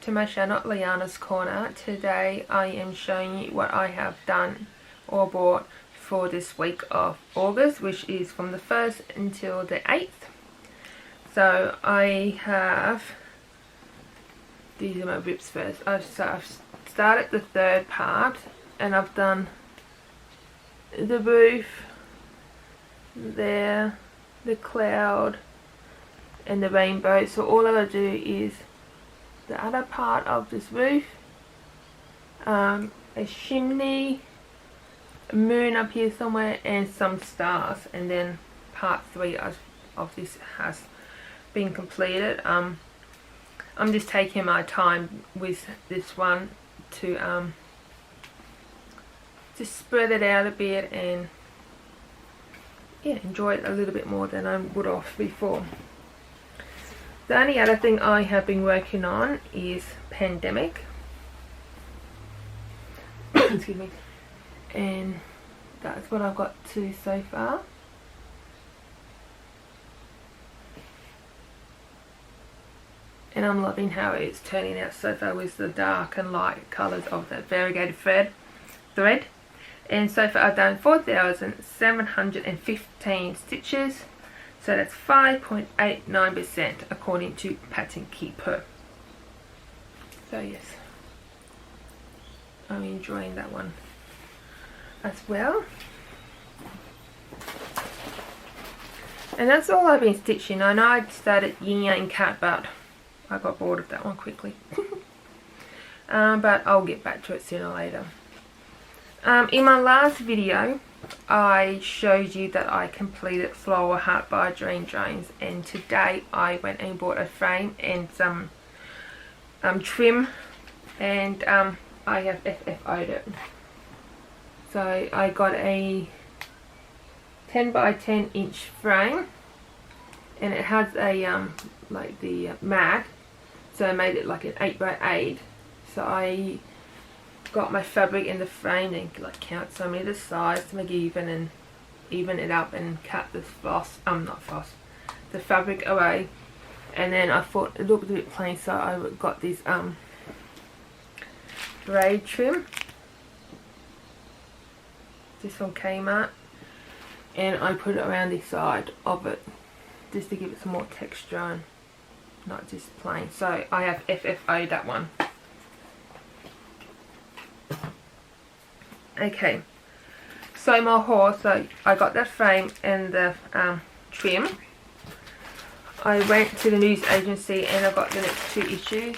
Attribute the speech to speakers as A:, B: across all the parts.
A: to my channel, Liana's Corner. Today I am showing you what I have done or bought for this week of August, which is from the 1st until the 8th. So I have, these are my WIPs first. I've started the third part and I've done the roof there, the cloud and the rainbow. So all I gotta do is the other part of this roof, a chimney, a moon up here somewhere, and some stars, and then part 3 of this has been completed. I'm just taking my time with this one to just spread it out a bit and yeah, enjoy it a little bit more than I would have before. The only other thing I have been working on is Pandemic. Excuse me. And that's what I've got to so far. And I'm loving how it's turning out so far with the dark and light colours of the variegated thread. And so far I've done 4,715 stitches. So that's 5.89% according to Pattern Keeper. So yes, I'm enjoying that one as well. And that's all I've been stitching. I know I started Yin Yang Cat, but I got bored of that one quickly. But I'll get back to it sooner or later. In my last video I showed you that I completed Flower Heart by Dream Drones, and today I went and bought a frame and some trim, and I have F.F.O'd it. So I got a 10 by 10 inch frame, and it has a like the mat, so I made it like an 8 by 8. So I got my fabric in the frame and like count so many of the sides to make it even and even it up and cut the the fabric away. And then I thought it looked a bit plain, so I got this braid trim, this from Kmart, and I put it around the side of it just to give it some more texture and not just plain. So I have F.F.O that one. Okay, so my haul, so I got that frame and the trim. I went to the news agency and I got the next 2 issues,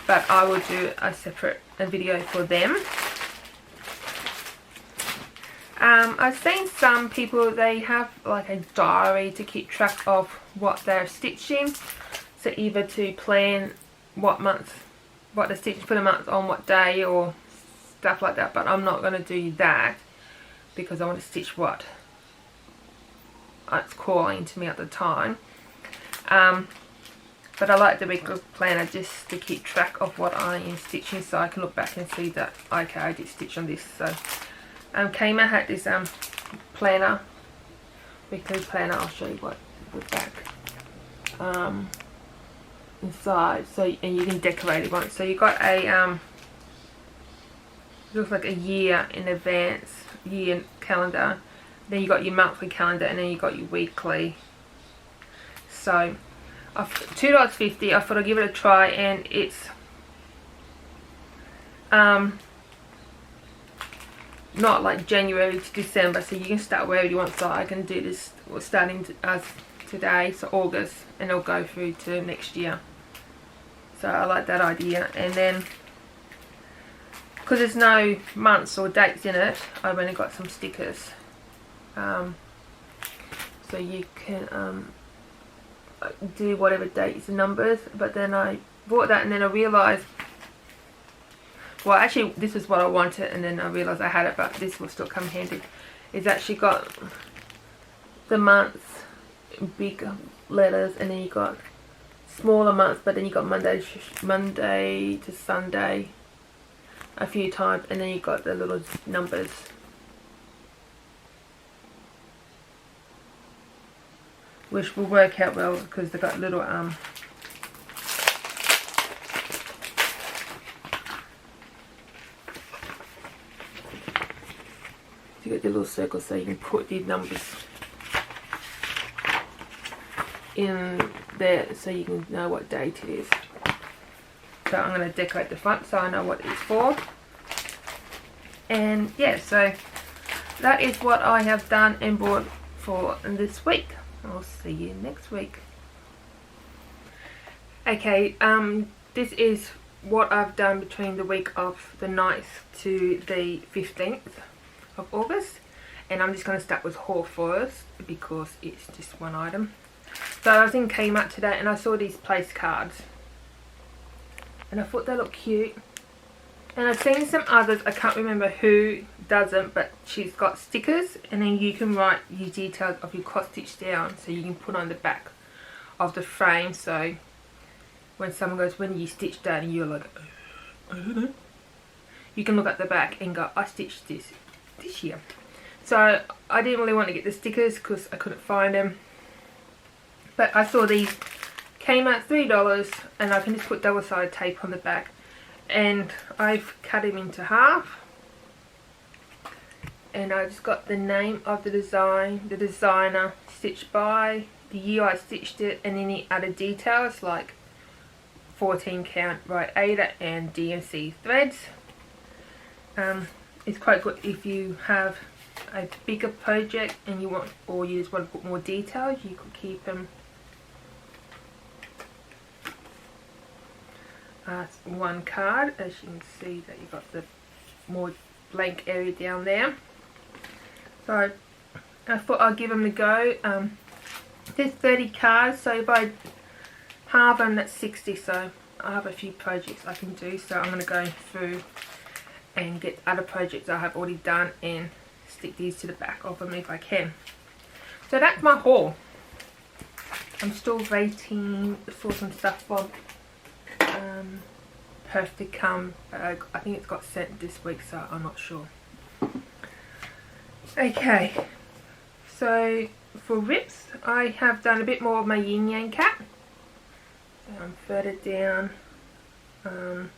A: but I will do a separate video for them. I've seen some people, they have like a diary to keep track of what they're stitching, so either to plan what they're stitching for the month on what day or stuff like that, but I'm not going to do that because I want to stitch what it's calling to me at the time. But I like the weekly planner just to keep track of what I am stitching, so I can look back and see that okay, I did stitch on this. So Kmart had this planner, weekly planner. I'll show you what the back inside, so and you can decorate it once. So you got a looks like a year in advance, year calendar, then you got your monthly calendar, and then you got your weekly. So $2.50, I thought I'd give it a try, and it's not like January to December, so you can start wherever you want. So I can do this starting as today, so August, and it'll go through to next year. So I like that idea. And then because there's no months or dates in it, I went and got some stickers, so you can do whatever dates and numbers. But then I bought that, and then I realised, well actually this is what I wanted, and then I realised I had it, but this will still come handy. It's actually got the months in big letters, and then you got smaller months, but then you got Monday to Sunday a few times, and then you got the little numbers. which will work out well because they've got little you got the little circle so you can put the numbers in there so you can know what date it is. So I'm going to decorate the front so I know what it's for. And yeah, so that is what I have done and bought for this week. I'll see you next week. Okay, this is what I've done between the week of the 9th to the 15th of August. And I'm just going to start with haul first because it's just one item. So I was in Kmart today and I saw these place cards. And I thought they looked cute. And I've seen some others, I can't remember who doesn't, but she's got stickers and then you can write your details of your cross stitch down so you can put on the back of the frame. So when someone goes, when you stitch that, and you're like, I don't know, you can look at the back and go, I stitched this year. So I didn't really want to get the stickers because I couldn't find them. But I saw these came at $3 and I can just put double-sided tape on the back. And I've cut him into half. And I just got the name of the design, the designer, stitched by, the year I stitched it, and any other details like 14 count right Ada and DMC threads. It's quite good if you have a bigger project and you want, or you just want to put more details, you could keep them one card. As you can see that you've got the more blank area down there. So I thought I'll give them a go. There's 30 cards, so if I halve them, that's 60. So I have a few projects I can do, so I'm going to go through and get other projects I have already done and stick these to the back of them if I can. So that's my haul. I'm still waiting for some stuff from Perth to come. I think it's got sent this week, so I'm not sure. Okay, so for rips I have done a bit more of my yin yang cat. So I'm further down. As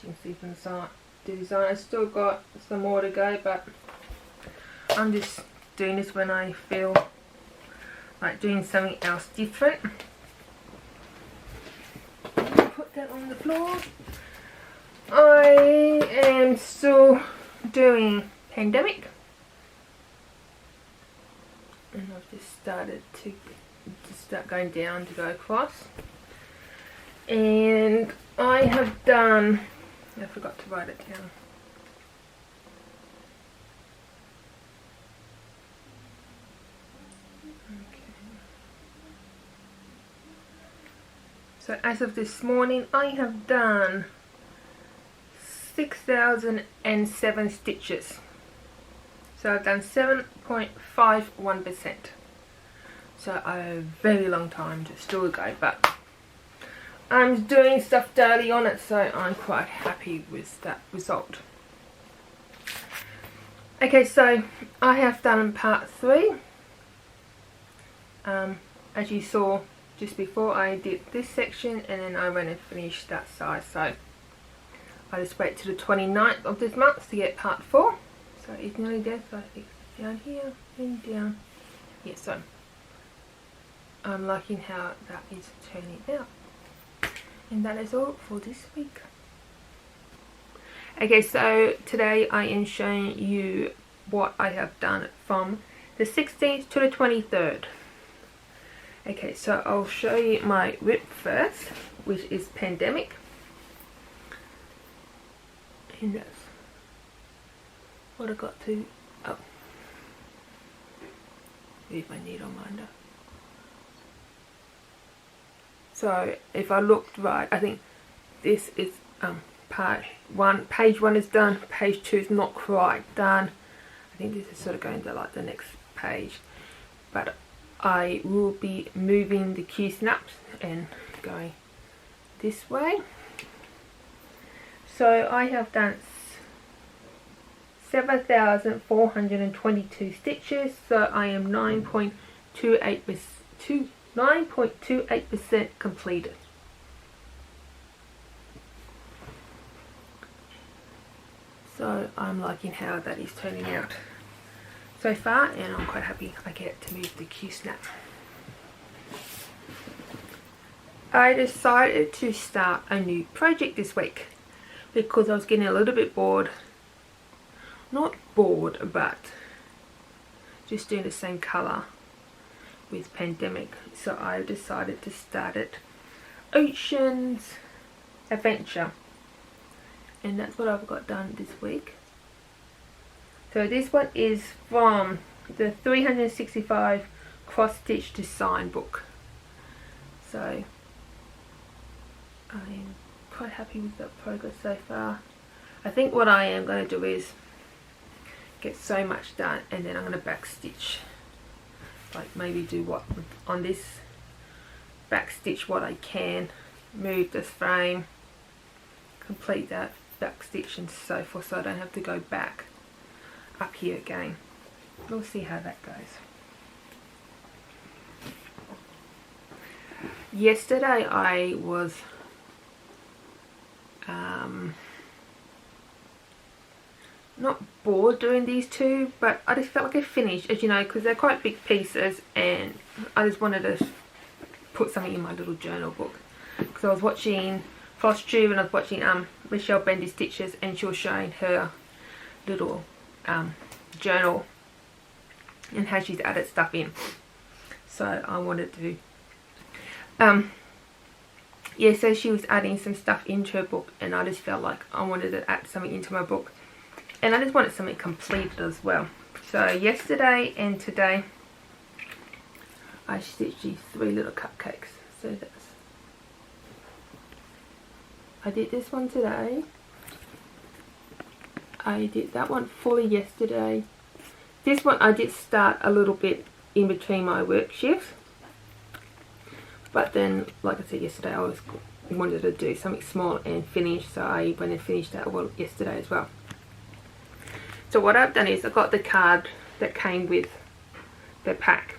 A: you can see from the design, I've still got some more to go, but I'm just doing this when I feel like doing something else different. Put that on the floor. I am still doing Pandemic, and I've just started to start going down to go across. And I have done, I forgot to write it down. So as of this morning, I have done 6,007 stitches. So I've done 7.51%. So a very long time to still go, but I'm doing stuff daily on it, so I'm quite happy with that result. Okay, so I have done part 3. As you saw just before, I did this section and then I went and finished that side. So I just wait till the 29th of this month to get part 4. So it's nearly there, so it's down here and down. Yeah, so I'm liking how that is turning out. And that is all for this week. Okay, so today I am showing you what I have done from the 16th to the 23rd. Okay, so I'll show you my WIP first, which is Pandemic. And that's what I got to, oh, leave my needle minder. So if I looked right, I think this is page 1 is done, page 2 is not quite done. I think this is sort of going to like the next page, but I will be moving the Q snaps and going this way. So I have done 7,422 stitches, so I am 9.28% completed. So I'm liking how that is turning out so far, and I'm quite happy I get to move the Q-snap. I decided to start a new project this week because I was getting a little bit bored. Not bored, but just doing the same colour with pandemic. So I decided to start it Ocean's Adventure, and that's what I've got done this week. So this one is from the 365 cross stitch design book. So I'm quite happy with the progress so far. I think what I am going to do is get so much done, and then I'm going to back stitch, like maybe do what on this, back stitch what I can, move this frame, complete that back stitch and so forth, so I don't have to go back up here again. We'll see how that goes. Yesterday I was not bored doing these two, but I just felt like I finished, as you know, because they're quite big pieces, and I just wanted to put something in my little journal book. Because I was watching Flosstube and I was watching Michelle Bendy's Stitches, and she was showing her little journal and how she's added stuff in. So I wanted to yeah, so she was adding some stuff into her book, and I just felt like I wanted to add something into my book, and I just wanted something completed as well. So yesterday and today I stitched these 3 little cupcakes. So that's, I did this one today, I did that one fully yesterday. This one I did start a little bit in between my work shifts, but then, like I said yesterday, I wanted to do something small and finish, so I went and finished that one yesterday as well. So what I've done is I got the card that came with the pack,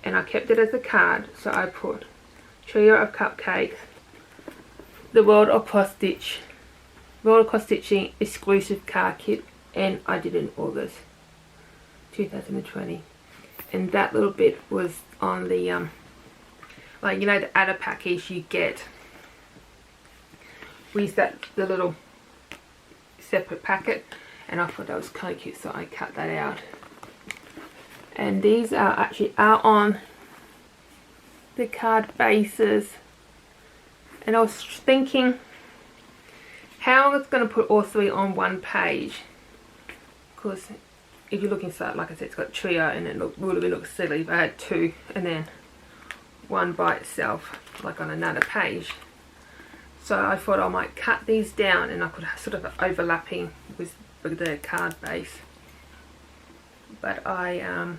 A: and I kept it as a card. So I put Trio of Cupcakes, the World of Cross Stitching exclusive card kit, and I did it in August 2020. And that little bit was on the like, you know, the adder package you get with that, the little separate packet, and I thought that was kind of cute, so I cut that out. And these are actually on the card bases, and I was thinking how I was going to put all 3 on one page, because if you're looking, so like I said, it's got trio, and it would have looked silly if I had 2 and then 1 by itself, like on another page. So I thought I might cut these down, and I could sort of overlapping with the card base. But I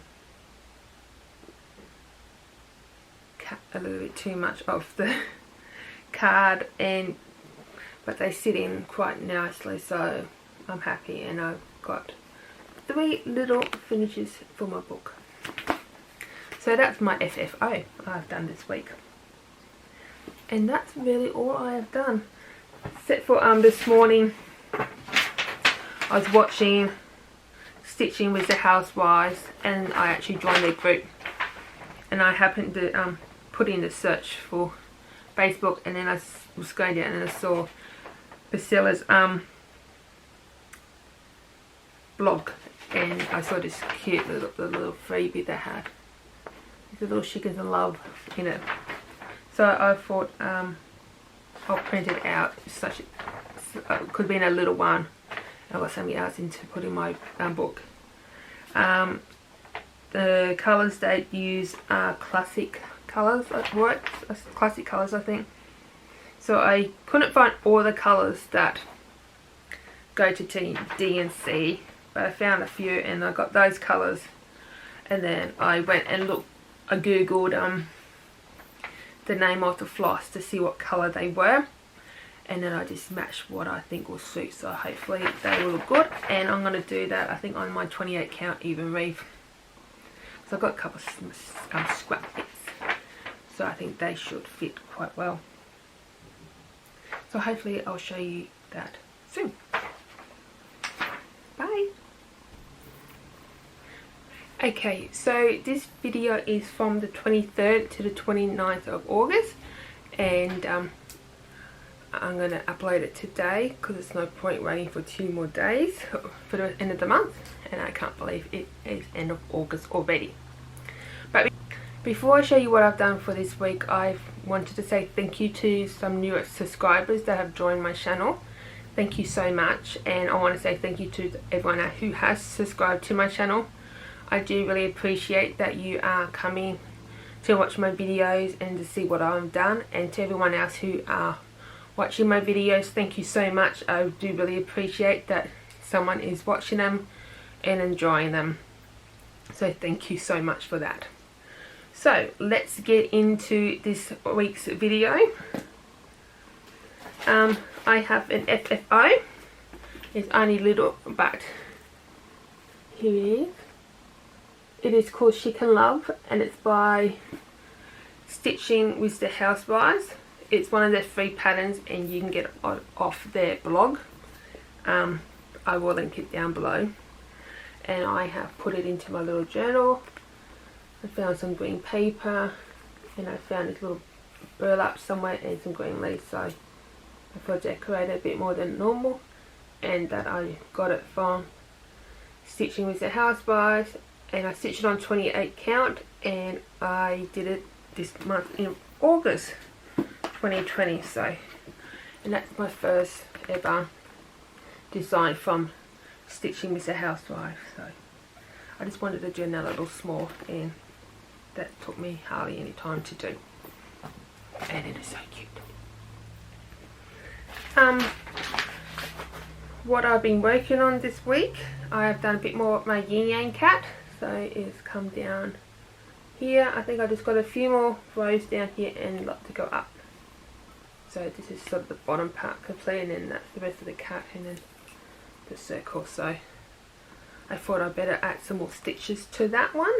A: cut a little bit too much of the card, but they sit in quite nicely, so I'm happy, and I've got 3 little finishes for my book. So that's my F.F.O I've done this week. And that's really all I have done. Except for this morning I was watching Stitching with the Housewives, and I actually joined their group. And I happened to put in a search for Facebook, and then I was going down and I saw Priscilla's blog, and I saw this cute little freebie they had. The little chickens in love in it. So I thought I'll print it out. Such could have been a little one. I've got something else to put in my book. The colours they use are classic colours. Classic colours, I think. So I couldn't find all the colours that go to D and C, but I found a few, and I got those colours. And then I went and looked. I googled the name of the floss to see what colour they were, and then I just matched what I think will suit, so hopefully they will look good. And I'm going to do that, I think, on my 28 count even reef. So I've got a couple of scrap bits, so I think they should fit quite well. So hopefully I'll show you that soon. Okay, so this video is from the 23rd to the 29th of August, and I'm going to upload it today because there's no point waiting for 2 more days for the end of the month, and I can't believe it is end of August already. But before I show you what I've done for this week, I wanted to say thank you to some new subscribers that have joined my channel. Thank you so much, and I want to say thank you to everyone who has subscribed to my channel. I do really appreciate that you are coming to watch my videos and to see what I've done, and to everyone else who are watching my videos, thank you so much. I do really appreciate that someone is watching them and enjoying them, so thank you so much for that. So let's get into this week's video. I have an F.F.O. It's only little, but here it is. It is called Chicken Love, and it's by Stitching with the Housewives. It's one of their free patterns, and you can get it off their blog. I will link it down below. And I have put it into my little journal. I found some green paper, and I found this little burlap somewhere and some green leaves, so I thought I'd decorate it a bit more than normal. And that I got it from Stitching with the Housewives, and I stitched it on 28 count, and I did it this month in August 2020. So, and that's my first ever design from Stitching with the Housewives. So I just wanted to do another little small, and that took me hardly any time to do, and it is so cute. What I've been working on this week, I have done a bit more of my yin yang cat. So it's come down here. I think I just got a few more rows down here and a lot to go up. So this is sort of the bottom part complete, and then that's the rest of the cat, and then the circle. So I thought I'd better add some more stitches to that one.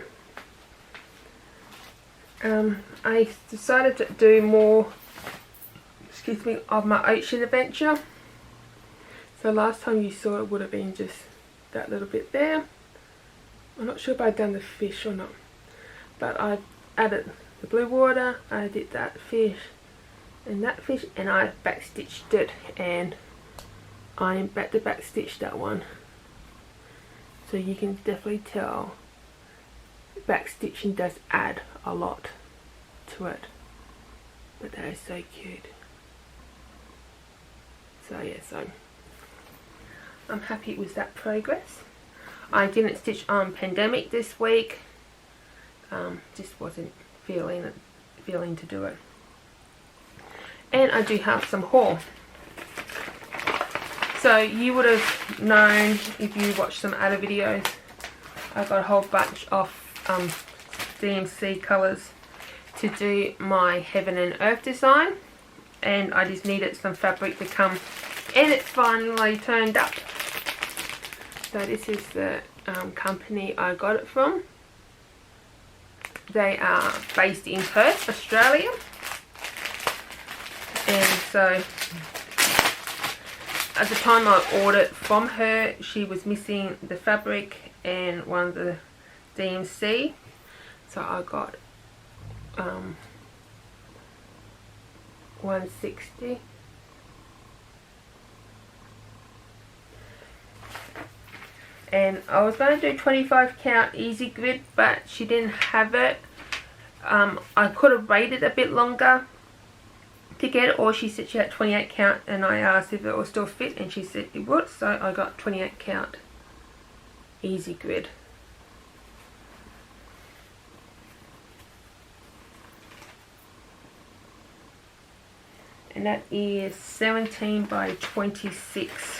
A: I decided to do more, of my ocean adventure. So last time you saw it would have been just that little bit there. I'm not sure if I've done the fish or not, but I added the blue water, I did that fish, and I backstitched it, and I'm back to backstitch that one. So you can definitely tell backstitching does add a lot to it, but that is so cute. So yeah, so I'm happy with that progress. I didn't stitch on Pandemic this week. Just wasn't feeling to do it. And I do have some haul. So you would have known if you watched some other videos, I got a whole bunch of DMC colours to do my Heaven and Earth design, and I just needed some fabric to come, and it finally turned up. So this is the company I got it from. They are based in Perth, Australia. And so at the time I ordered from her, she was missing the fabric and one of the DMC. So I got 160. And I was going to do 25 count easy grid, but she didn't have it. I could have waited a bit longer to get it, or she said she had 28 count, and I asked if it will still fit, and she said it would, so I got 28 count easy grid. And that is 17 by 26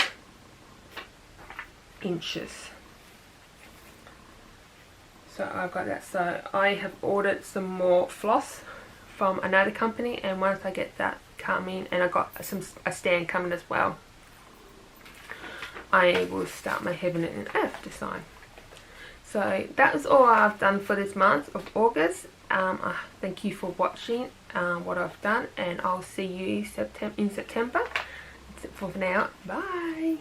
A: inches. So I've got that. So I have ordered some more floss from another company, and once I get that coming, and I got a stand coming as well, I will start my Heaven and Earth design. So that is all I've done for this month of August. Thank you for watching what I've done, and I'll see you in September. For now, bye.